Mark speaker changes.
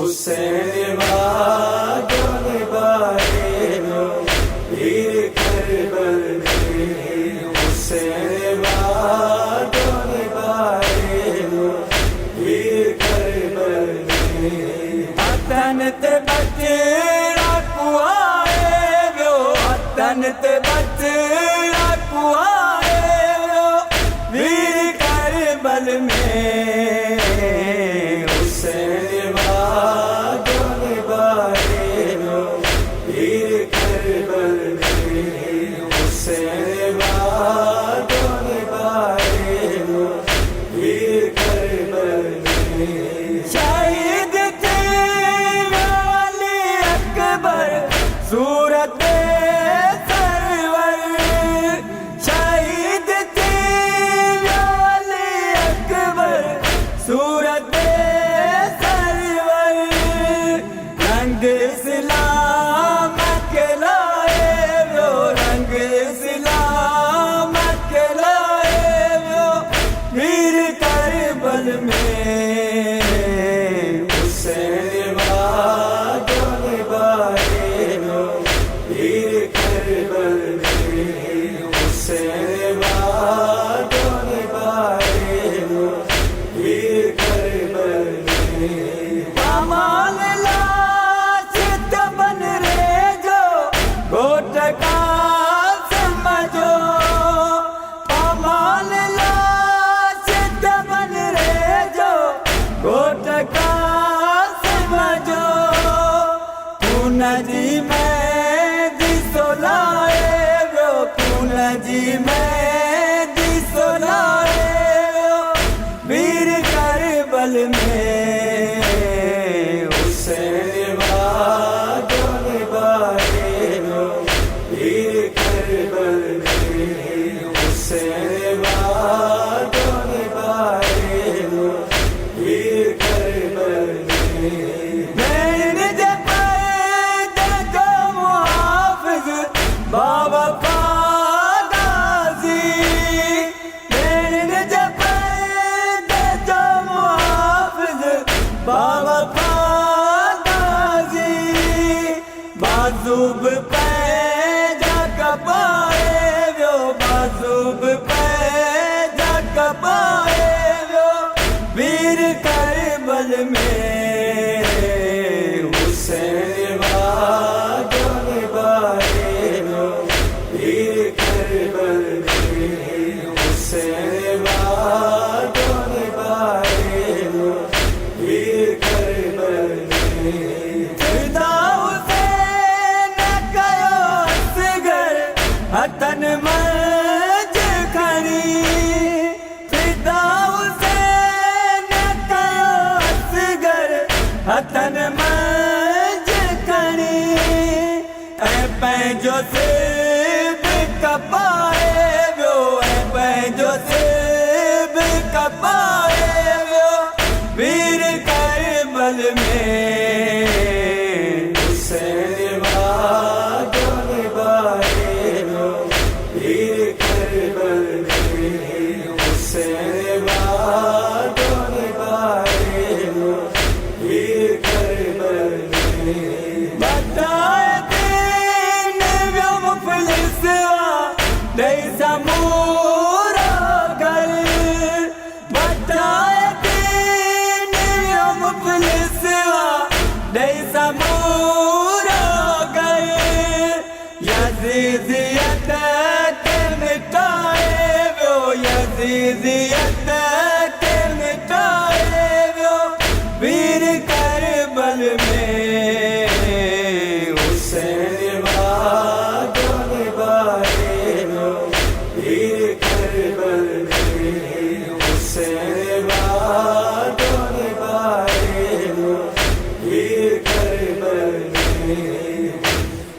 Speaker 1: हुसैन वादों बारेनो वीर करबल में हुसैन वादों बारेनो वीर करबल में वतन ते बचड़ा कुआए वो वतन ते बचड़ा कुआए वो वीर करबल में हुसैन वादों बारेनो वीर करबल में हुसैन वादों बारेनो वीर करबल में शहीद थे वाली अकबर सूरत सरवर शहीद थे वाली अकबर सूरत सरवर रंग इस्लाम के लाए वो रंग इस्लाम के लाए वो वीर करबल में हुसैन वादों बारेनो वीर करबल में हुसैन वादों बारेनो वीर करबल में कमाल लाश दबन रे जो गोट का समझो कमाल लाश दबन रे जो गोट का समझो पूनजी में दिसोलाए वो पूनजी में दिसोलाए वो वीर करबल में हुसैन वादों बारेनो वीर करबल में हुसैन वादों बारेनो वीर करबल में मैंने जब देखो मुहाफिज बाबा गाजी मैंने जब देखो मुहाफिज बाबा गाजी बाजूब पे जाकर पाए वो बाजूब पे जाकर पाए वो वीर करबल में हुसैन वादों बारेनो वीर करबल में हुसैन वादों बारेनो वीर करबल में फिदा हुसैन कयो असगर हथन मज खड़ी फिदा हुसैन कयो असगर हथन मज खड़ी ऐं पंहिंजो सिब कपाए वियो ऐं पंहिंजो सिब कपाए वियो वीर करबल में हुसैन वादों बारेनो वीर करबल में हुसैन वादों बारेनो वीर करबल में बताए दिन व्यो मुफलिसवा दई समूरा घर बताए दिन व्यो मुफलिसवा दई समूरा घर यजीदियत के मिटाए वो यजीदियत